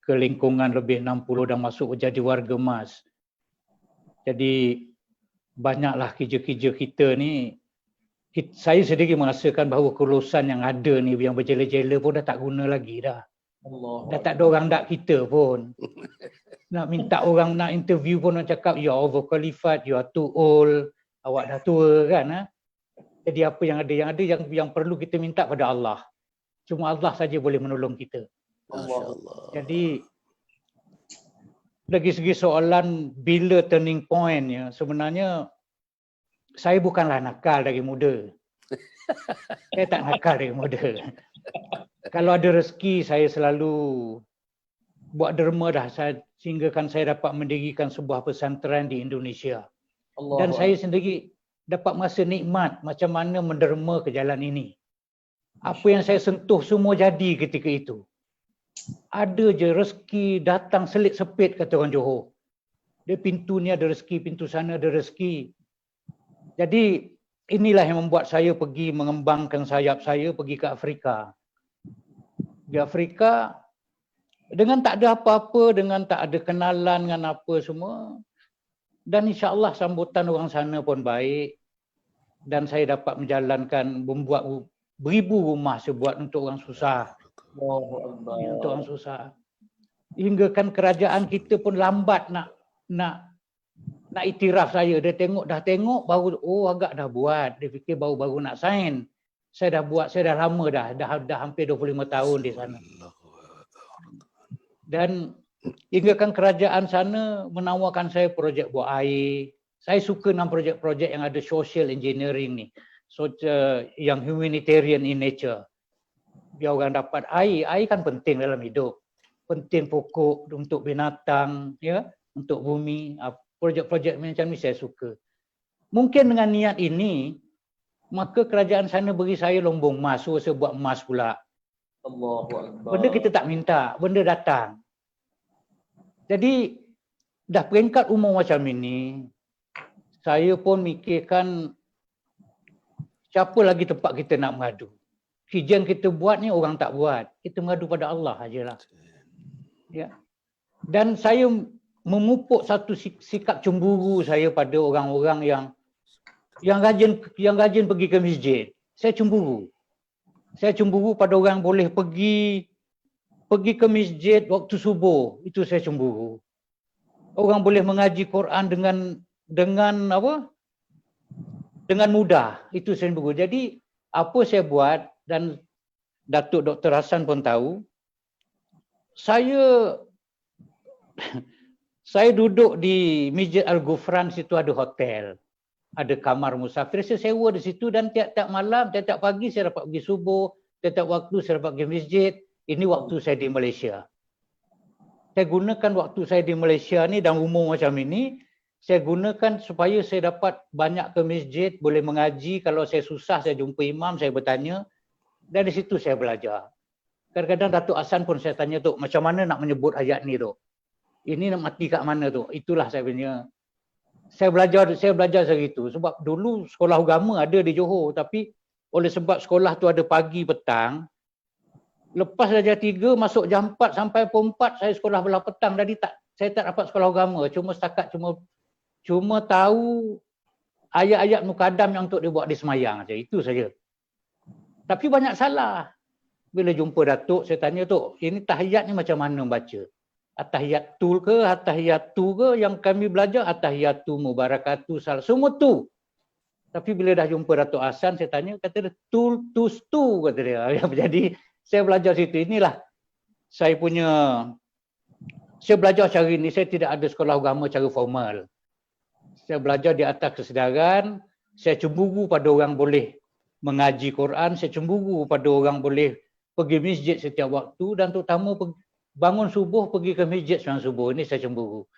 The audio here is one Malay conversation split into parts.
ke lingkungan lebih 60 dah masuk jadi warga emas. Jadi banyaklah kerja-kerja kita ni, saya sendiri merasakan bahawa kelulusan yang ada ni, yang berjela-jela pun dah tak guna lagi dah. Dah tak ada orang nak kita pun. Nak minta orang nak interview pun orang cakap, you are overqualified, you are too old, awak dah tua kan. Ha? Jadi apa yang ada yang perlu kita minta pada Allah. Cuma Allah saja boleh menolong kita. Masya-Allah. Jadi dari segi soalan bila turning point ya, sebenarnya saya bukanlah nakal dari muda. Saya tak nakal dari muda. Kalau ada rezeki saya selalu buat derma dah, sehinggakan saya dapat mendirikan sebuah pesantren di Indonesia. Dan saya sendiri dapat masa nikmat macam mana menderma ke jalan ini. Apa yang saya sentuh semua jadi ketika itu. Ada je rezeki datang selit sepit, kata orang Johor. Dia pintu ni ada rezeki, pintu sana ada rezeki. Jadi inilah yang membuat saya pergi mengembangkan sayap saya, pergi ke Afrika. Di Afrika dengan tak ada apa-apa, dengan tak ada kenalan dengan apa semua. Dan insya-Allah sambutan orang sana pun baik. Dan saya dapat menjalankan, membuat beribu rumah saya buat untuk orang susah. Untuk orang susah. Hingga kan kerajaan kita pun lambat nak iktiraf saya. Dia dah tengok baru agak dah buat. Dia fikir baru nak sign. Saya dah buat, saya dah lama dah hampir 25 tahun di sana. Dan hingga kan kerajaan sana menawarkan saya projek buat air. Saya suka dengan projek-projek yang ada social engineering ni. Yang humanitarian in nature. Biar orang dapat air. Air kan penting dalam hidup. Penting pokok untuk binatang, ya, untuk bumi. Projek-projek macam ni saya suka. Mungkin dengan niat ini, maka kerajaan sana beri saya lombong emas. So saya buat emas pula. Benda kita tak minta, benda datang. Jadi dah peringkat umur macam ini, saya pun mikirkan siapa lagi tempat kita nak mengadu. Kerja yang kita buat ni orang tak buat. Kita mengadu pada Allah ajalah. Ya. Dan saya memupuk satu sikap cemburu saya pada orang-orang yang rajin pergi ke masjid. Saya cemburu. Saya cemburu pada orang boleh pergi ke masjid waktu subuh. Itu saya cemburu. Orang boleh mengaji Quran dengan apa? Dengan mudah. Itu saya cemburu. Jadi apa saya buat, dan Datuk Dr. Hassan pun tahu, saya duduk di Masjid Al-Ghufran, situ ada hotel. Ada kamar musafir, saya sewa di situ, dan tiap-tiap malam, tiap-tiap pagi saya dapat pergi subuh, tiap-tiap waktu saya dapat pergi masjid. Ini waktu saya di Malaysia. Saya gunakan waktu saya di Malaysia ni dan umur macam ini, saya gunakan supaya saya dapat banyak ke masjid, boleh mengaji. Kalau saya susah, saya jumpa imam, saya bertanya. Dan di situ saya belajar. Kadang-kadang Datuk Hassan pun saya tanya, Tok, macam mana nak menyebut ayat ni, Tok? Ini nak mati kat mana, Tok? Itulah saya punya. Saya belajar segitu. Sebab dulu sekolah agama ada di Johor, tapi oleh sebab sekolah tu ada pagi petang, lepas darjah 3 masuk jam 4 sampai pukul 4 saya sekolah belah petang. Jadi saya tak dapat sekolah agama. Cuma tahu ayat-ayat mukadam yang untuk dibuat di semayang saja. Itu saja. Tapi banyak salah. Bila jumpa Datuk, saya tanya, Tok, ini tahiyat ni macam mana baca? At-tahiyatul ke, at-tahiyatu ke, yang kami belajar at-tahiyatu, mubarakatu, salah. Semua tu. Tapi bila dah jumpa Datuk Hassan, saya tanya, kata dia, tus tu, kata dia. Jadi, saya belajar situ. Inilah saya belajar cara ini. Saya tidak ada sekolah agama cara formal. Saya belajar di atas kesedaran. Saya cemburu pada orang boleh mengaji Quran. Saya cemburu pada orang boleh pergi masjid setiap waktu. Dan terutama bangun subuh pergi ke masjid sembahyang subuh. Ini saya cemburu.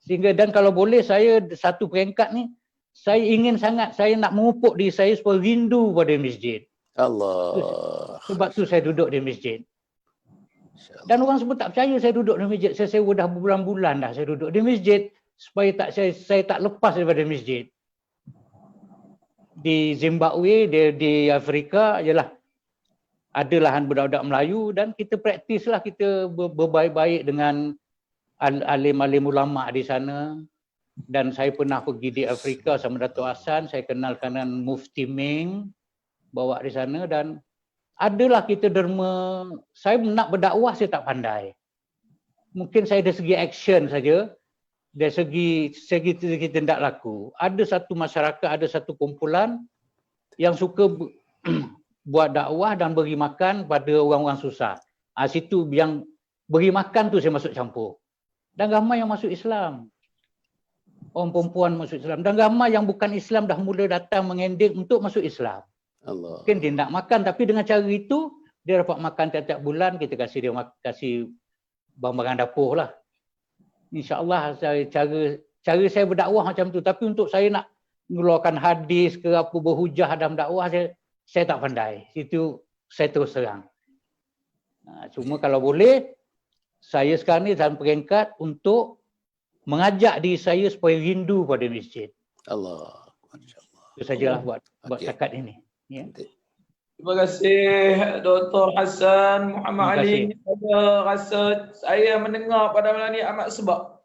Sehingga, dan kalau boleh saya satu peringkat ni, saya ingin sangat, saya nak memupuk diri saya supaya rindu pada masjid. Allah. Sebab tu saya duduk di masjid. Dan orang semua tak percaya saya duduk di masjid. Saya sewa dah berbulan-bulan dah saya duduk di masjid supaya saya tak lepas daripada masjid. Di Zimbabwe, di Afrika, ialah ada lahan budak-budak Melayu dan kita praktislah, kita berbaik-baik dengan alim-alim ulama di sana. Dan saya pernah pergi di Afrika sama Datuk Hassan, saya kenal kanan Mufti Ming, bawa di sana, dan adalah kita derma. Saya nak berdakwah, saya tak pandai. Mungkin saya dari segi action saja, dari segi tindak laku. Ada satu masyarakat, ada satu kumpulan yang suka buat dakwah dan beri makan pada orang-orang susah. Situ yang beri makan tu saya masuk campur. Dan ramai yang masuk Islam. Orang perempuan masuk Islam. Dan ramai yang bukan Islam dah mula datang mengendik untuk masuk Islam. Allah. Mungkin dia nak makan, tapi dengan cara itu, dia dapat makan tiap-tiap bulan, kita kasih dia kasih barang-barang dapur lah. InsyaAllah cara saya berdakwah macam tu. Tapi untuk saya nak mengeluarkan hadis ke apa, berhujah dalam dakwah, saya tak pandai. Itu saya terus terang. Cuma kalau boleh, saya sekarang ni dalam peringkat untuk mengajak diri saya supaya rindu pada masjid. Allah. Itu sajalah buat setakat ini. Ya. Terima kasih Dr. Hassan Muhammad Ali. Saya rasa saya mendengar pada malam ni amat sebab.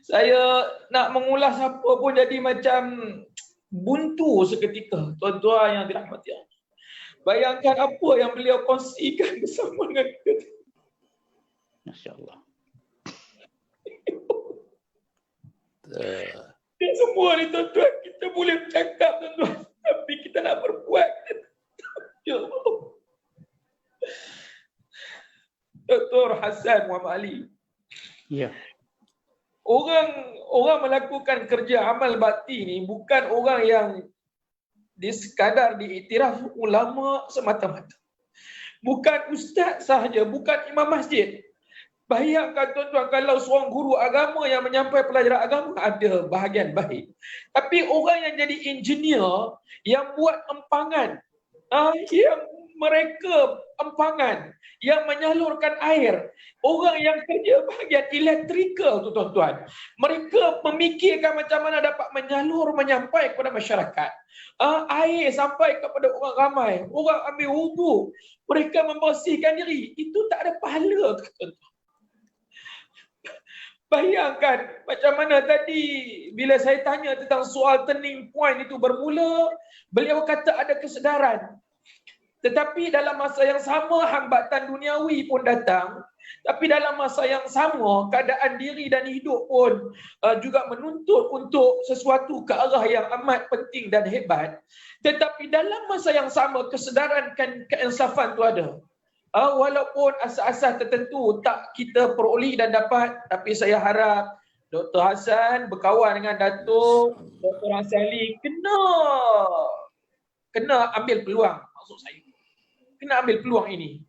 Saya nak mengulas apa pun jadi macam buntu seketika. Tuan-tuan yang dirahmati Allah. Bayangkan apa yang beliau kongsikan bersama dengan kita. Masya-Allah. Semua ni tuan-tuan, kita boleh bercakap tuan-tuan, tapi kita nak berbuat. Ya Allah. Dr. Hassan Muhammad Ali. Ya. Orang melakukan kerja amal bakti ni bukan orang yang sekadar diiktiraf ulama semata-mata. Bukan ustaz sahaja, bukan imam masjid. Bayangkan tuan-tuan, kalau seorang guru agama yang menyampaikan pelajaran agama ada bahagian baik. Tapi orang yang jadi engineer, yang buat empangan, yang mereka empangan, yang menyalurkan air, orang yang kerja bahagian elektrikal tu tuan-tuan, mereka memikirkan macam mana dapat menyampaikan kepada masyarakat. Air sampai kepada orang ramai, orang ambil wudu, mereka membersihkan diri, itu tak ada pahala tuan-tuan. Bayangkan macam mana tadi bila saya tanya tentang soal turning point itu bermula, beliau kata ada kesedaran. Tetapi dalam masa yang sama hambatan duniawi pun datang. Tapi dalam masa yang sama keadaan diri dan hidup pun juga menuntut untuk sesuatu ke arah yang amat penting dan hebat. Tetapi dalam masa yang sama kesedaran keinsafan itu ada. Walaupun asas-asas tertentu tak kita peroleh dan dapat, tapi saya harap Dr. Hassan berkawan dengan Datuk Dr. Hassan Ali kena ambil peluang, maksud saya. Kena ambil peluang ini.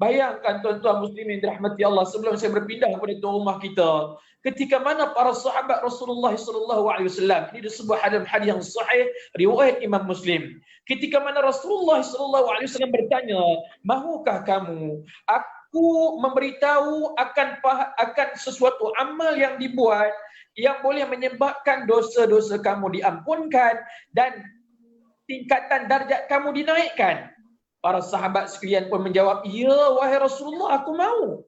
Bayangkan tuan-tuan muslimin dirahmati Allah, sebelum saya berpindah kepada tuan rumah kita, ketika mana para sahabat Rasulullah SAW, ini disebut hadis yang sahih riwayat Imam Muslim. Ketika mana Rasulullah SAW bertanya, "Mahukah kamu aku memberitahu akan sesuatu amal yang dibuat yang boleh menyebabkan dosa-dosa kamu diampunkan dan tingkatan darjat kamu dinaikkan?" Para sahabat sekalian pun menjawab, "Ya wahai Rasulullah, aku mau."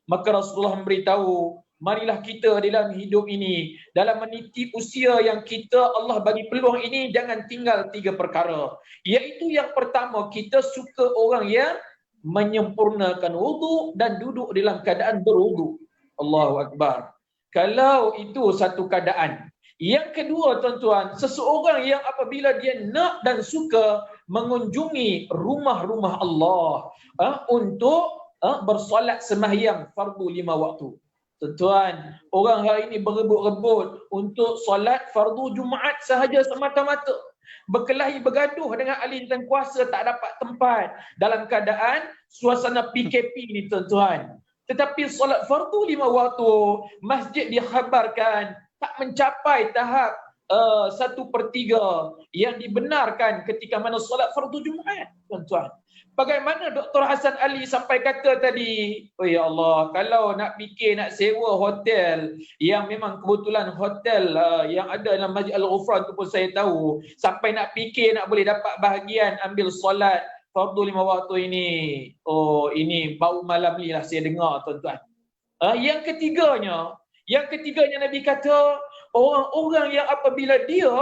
Maka Rasulullah memberitahu, marilah kita dalam hidup ini, dalam meniti usia yang kita Allah bagi peluang ini, jangan tinggal 3 perkara. Iaitu yang pertama, kita suka orang yang menyempurnakan wudu dan duduk dalam keadaan berwudu. Allahu Akbar. Kalau itu satu keadaan. Yang kedua tuan-tuan, seseorang yang apabila dia nak dan suka mengunjungi rumah-rumah Allah untuk bersolat sembahyang fardu 5 waktu. Tuan-tuan, orang hari ini berebut-rebut untuk solat fardu Jumaat sahaja semata-mata. Berkelahi bergaduh dengan ahli dan kuasa, tak dapat tempat dalam keadaan suasana PKP ni tuan-tuan. Tetapi solat fardu 5 waktu, masjid dikhabarkan tak mencapai tahap 1/3 yang dibenarkan ketika mana solat fardu Jumaat, tuan-tuan. Bagaimana Dr. Hassan Ali sampai kata tadi, oh ya Allah, kalau nak fikir nak sewa hotel yang memang kebetulan hotel yang ada dalam Masjid Al-Ghufran tu pun saya tahu, sampai nak fikir nak boleh dapat bahagian ambil solat fardu 5 waktu ini. Oh, ini bau malam ni lah saya dengar tuan-tuan. Yang ketiganya Nabi kata, orang-orang yang apabila dia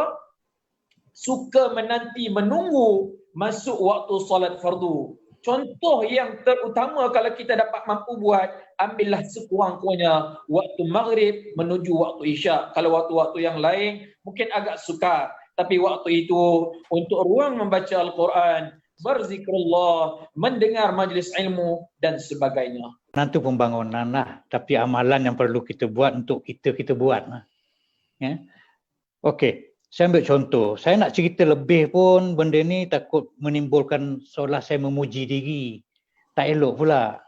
suka menunggu masuk waktu solat fardu. Contoh yang terutama kalau kita dapat mampu buat, ambillah sekurang-kurangnya waktu maghrib menuju waktu isyak. Kalau waktu-waktu yang lain mungkin agak sukar, tapi waktu itu untuk ruang membaca Al-Quran, berzikrullah, mendengar majlis ilmu dan sebagainya. Nanti pembangunan lah, tapi amalan yang perlu kita buat untuk kita buat lah. Ya. Okey, saya ambil contoh. Saya nak cerita lebih pun benda ni takut menimbulkan seolah saya memuji diri. Tak elok pula.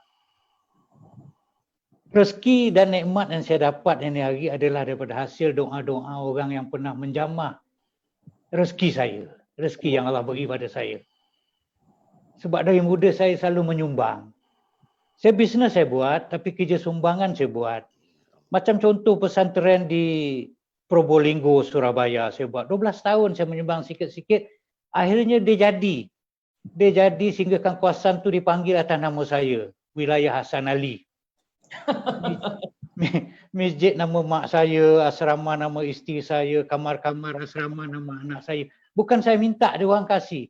Rezeki dan nikmat yang saya dapat ini hari adalah daripada hasil doa-doa orang yang pernah menjamah rezeki saya. Rezeki yang Allah beri pada saya. Sebab dari muda saya selalu menyumbang. Saya bisnes saya buat, tapi kerja sumbangan saya buat. Macam contoh pesantren di Probolinggo, Surabaya, saya buat 12 tahun saya menyumbang sikit-sikit. Akhirnya dia jadi. Dia jadi sehingga kawasan tu dipanggil atas nama saya, wilayah Hasan Ali. Masjid nama mak saya, asrama nama isteri saya, kamar-kamar asrama nama anak saya. Bukan saya minta dia orang kasih.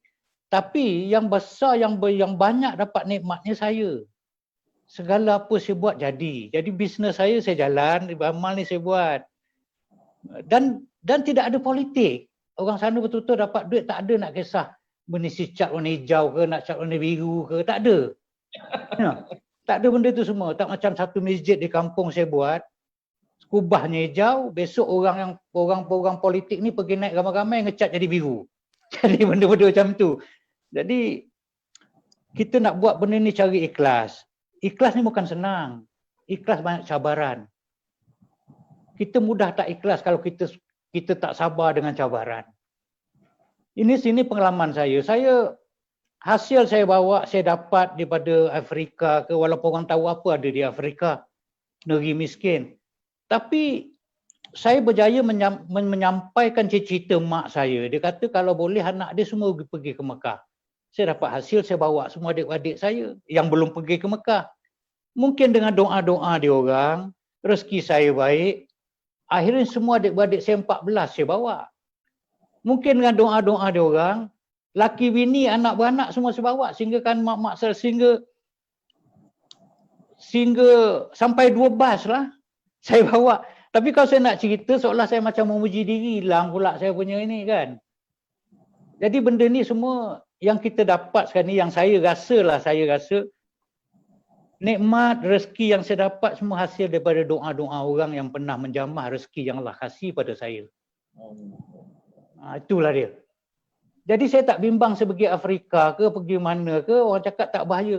Tapi yang besar, yang banyak dapat nikmatnya saya. Segala apa saya buat jadi. Jadi bisnes saya jalan, amal ni saya buat. Dan tidak ada politik. Orang sana betul-betul dapat duit, tak ada nak kisah mengisi cat warna hijau ke, nak cat warna biru ke, tak ada. Ya, tak ada benda tu semua. Tak macam satu masjid di kampung saya buat, kubahnya hijau, besok orang politik ni pergi naik ramai-ramai ngecat jadi biru. Jadi benda-benda macam tu. Jadi kita nak buat benda ni cari ikhlas. Ikhlas ni bukan senang. Ikhlas banyak cabaran. Kita mudah tak ikhlas kalau kita tak sabar dengan cabaran. Sini pengalaman saya. Hasil saya bawa, saya dapat daripada Afrika ke, walaupun orang tahu apa ada di Afrika, negeri miskin. Tapi saya berjaya menyampaikan cita-cita mak saya. Dia kata kalau boleh anak dia semua pergi ke Mekah. Saya dapat hasil, saya bawa semua adik-adik saya yang belum pergi ke Mekah. Mungkin dengan doa-doa dia orang, rezeki saya baik, akhirnya semua adik-adik saya 14 saya bawa. Mungkin dengan doa-doa dia orang, laki bini, anak beranak semua saya bawa. Sehingga kan mak-mak saya, sehingga sampai 2 bas lah saya bawa. Tapi kalau saya nak cerita seolah saya macam memuji diri, hilang pula saya punya ini kan. Jadi benda ni semua yang kita dapat sekarang ni, yang saya rasa nikmat rezeki yang saya dapat semua hasil daripada doa-doa orang yang pernah menjamah rezeki yang Allah kasih pada saya. Itulah dia. Jadi saya tak bimbang saya pergi Afrika ke, pergi mana ke, orang cakap tak bahaya.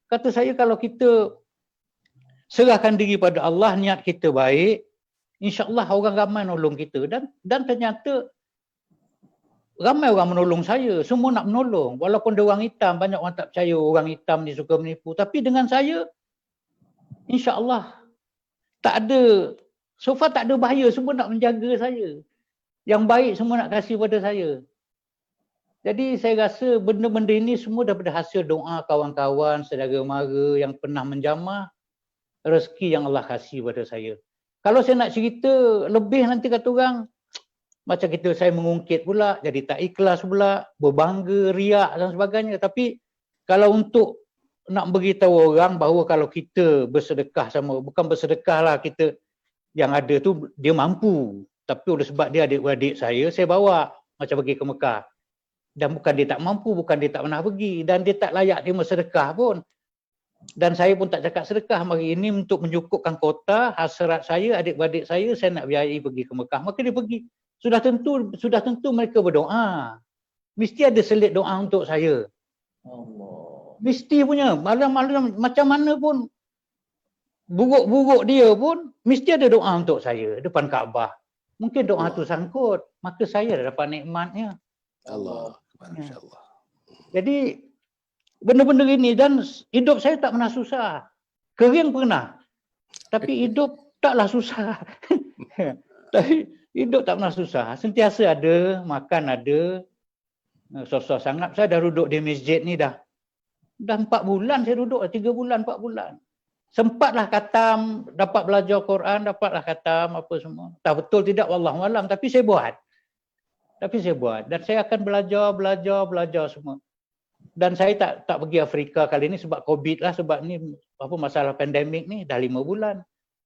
Kata saya kalau kita serahkan diri pada Allah, niat kita baik, insya-Allah orang ramai nolong kita. Dan ternyata ramai orang menolong saya, semua nak menolong. Walaupun dia orang hitam, banyak orang tak percaya orang hitam ni suka menipu. Tapi dengan saya, insya-Allah tak ada, so far tak ada bahaya, semua nak menjaga saya. Yang baik semua nak kasih pada saya. Jadi saya rasa benda-benda ini semua daripada hasil doa kawan-kawan, saudara mara yang pernah menjamah rezeki yang Allah kasih pada saya. Kalau saya nak cerita lebih nanti kata orang, macam kita saya mengungkit pula, jadi tak ikhlas pula, berbangga, riak dan sebagainya. Tapi kalau untuk nak beritahu orang bahawa kalau kita bersedekah sama, bukan bersedekah lah, kita yang ada tu dia mampu. Tapi oleh sebab dia adik-adik saya bawa macam pergi ke Mekah. Dan bukan dia tak mampu, bukan dia tak pernah pergi. Dan dia tak layak terima sedekah pun. Dan saya pun tak cakap sedekah hari ini untuk mencukupkan kota, hasrat saya, adik-adik saya nak biayai pergi ke Mekah. Maka dia pergi. Sudah tentu mereka berdoa. Mesti ada selit doa untuk saya. Allah. Mesti punya. Malam-malam macam mana pun, buruk-buruk dia pun, mesti ada doa untuk saya depan Kaabah. Mungkin doa tu sangkut. Maka saya dah dapat nikmatnya. Allah. Masya-Allah. Jadi benda-benda ini, dan hidup saya tak pernah susah. Kering pernah. Tapi hidup taklah susah. Tapi hidup tak pernah susah. Sentiasa ada, makan ada. Susah sangat. Saya dah duduk di masjid ni dah Dah 4 bulan saya duduk, 3 bulan, 4 bulan. Sempatlah khatam, dapat belajar Quran, dapatlah khatam apa semua. Tak betul tidak wallahualam, tapi saya buat. Dan saya akan belajar semua. Dan saya tak pergi Afrika kali ini sebab Covid lah, sebab ni apa masalah pandemik ni dah 5 bulan.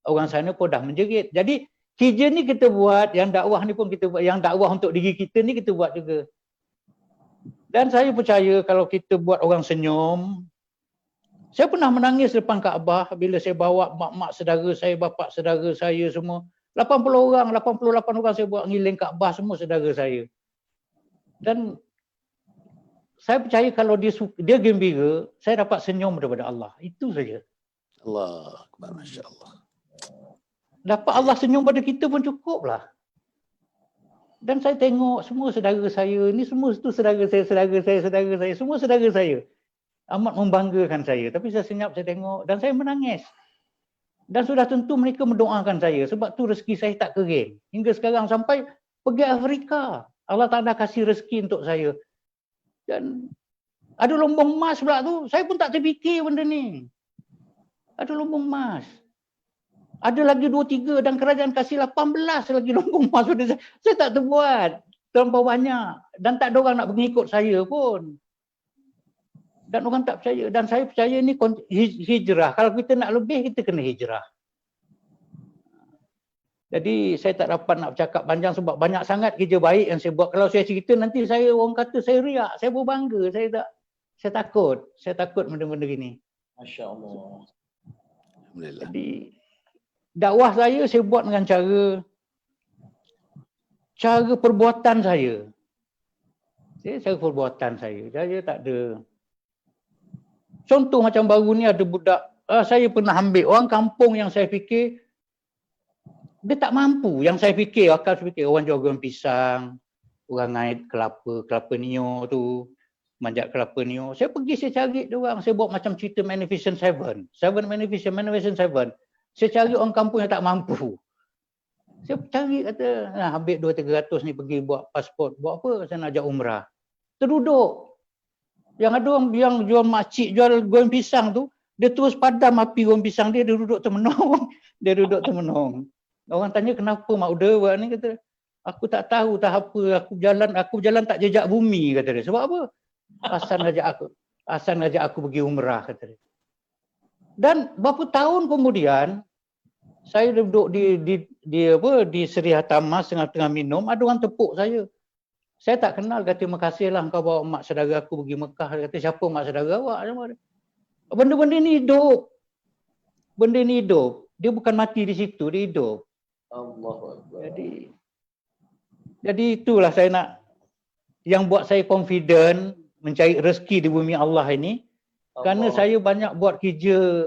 Orang sana pun dah menjerit. Jadi kerja ni kita buat, yang dakwah ni pun kita buat, yang dakwah untuk diri kita ni kita buat juga. Dan saya percaya kalau kita buat orang senyum. Saya pernah menangis depan Kaabah bila saya bawa mak-mak saudara saya, bapa saudara saya semua. 80 orang, 88 orang saya buat ngiling Kaabah semua saudara saya. Dan saya percaya kalau dia gembira, saya dapat senyum daripada Allah. Itu saja. Allah Akbar, Masya Allah. Dapat Allah senyum pada kita pun cukuplah. Dan saya tengok semua saudara saya, ni semua itu saudara saya, semua saudara saya. Amat membanggakan saya. Tapi saya senyap, saya tengok dan saya menangis. Dan sudah tentu mereka mendoakan saya sebab tu rezeki saya tak kering. Hingga sekarang sampai pergi Afrika. Allah Ta'ala kasih rezeki untuk saya. Dan ada lumbung emas pula tu. Saya pun tak terfikir benda ni. Ada lumbung emas. Ada lagi 2-3 dan kerajaan kasih 18 lagi lumbung emas pada saya. Saya tak terbuat. Terlampau banyak. Dan tak ada orang nak mengikut saya pun. Dan orang tak percaya. Dan saya percaya ni hijrah. Kalau kita nak lebih, kita kena hijrah. Jadi saya tak dapat nak bercakap panjang sebab banyak sangat kerja baik yang saya buat. Kalau saya cerita nanti orang kata saya riak. Saya berbangga. Saya takut. Saya takut benda-benda gini. Masya Allah. Alhamdulillah. Jadi dakwah saya buat dengan cara perbuatan saya. Cara perbuatan saya. Saya tak ada. Contoh macam baru ni ada budak, saya pernah ambil orang kampung yang saya fikir dia tak mampu. Yang saya fikir, akal saya fikir orang jual goreng pisang, orang ngait kelapa nio tu, manjat kelapa nio. Saya pergi, saya cari dia orang. Saya buat macam cerita Magnificent Seven. Magnificent Seven. Saya cari orang kampung yang tak mampu. Saya cari, kata, ambil 200-300 ni pergi buat pasport. Buat apa? Saya nak ajak umrah. Terduduk. Yang ada orang yang jual makcik, jual goreng pisang tu, dia terus padam api goreng pisang dia duduk termenung. Orang tanya kenapa mak uda buat ni, kata, aku tak tahu tak apa, aku berjalan tak jejak bumi, kata dia. Sebab apa? Hasan ngajak aku pergi umrah, kata dia. Dan berapa tahun kemudian saya duduk di Seri Hatamah tengah minum, ada orang tepuk saya. Saya tak kenal, kata terima kasihlah kau bawa mak saudara aku pergi Mekah. Dia kata siapa mak saudara awak? Benda-benda ni hidup. Benda ni hidup. Dia bukan mati di situ, dia hidup. Allahu Akbar. Jadi itulah saya nak, yang buat saya confident mencari rezeki di bumi Allah ini. Kerana saya banyak buat kerja,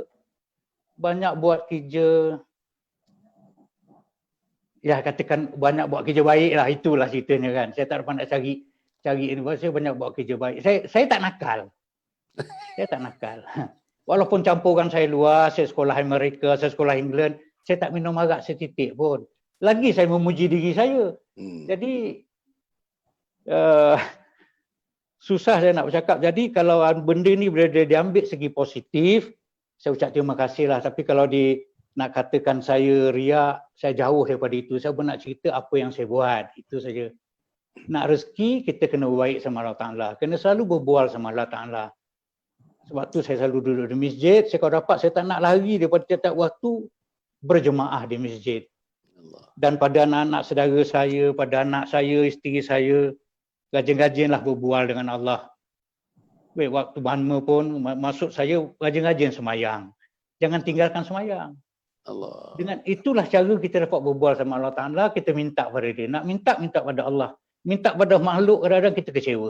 ya katakan banyak buat kerja baik lah, itulah ceritanya kan. Saya tak dapat nak cari ini, saya banyak buat kerja baik. Saya tak nakal. Walaupun campuran saya luas, saya sekolah Amerika, saya sekolah England, saya tak minum arak setitik pun. Lagi saya memuji diri saya. Jadi susah saya nak bercakap. Jadi kalau benda ni boleh diambil segi positif, saya ucap terima kasih lah. Tapi kalau nak katakan saya riak, saya jauh daripada itu. Saya pun nak cerita apa yang saya buat. Itu saja. Nak rezeki, kita kena berbaik sama Allah Ta'ala. Kena selalu berbual sama Allah Ta'ala. Sebab tu saya selalu duduk di masjid. Saya kalau dapat, saya tak nak lari daripada tiap-tiap waktu berjemaah di masjid. Dan pada anak-anak saudara saya, pada anak saya, isteri saya, rajin-rajinlah berbual dengan Allah. Baik, waktu mana pun, maksud saya rajin-rajin semayang. Jangan tinggalkan semayang. Allah. Dengan itulah cara kita dapat berbual sama Allah Ta'ala, kita minta pada dia. Nak minta pada Allah. Minta pada makhluk, kadang-kadang kita kecewa.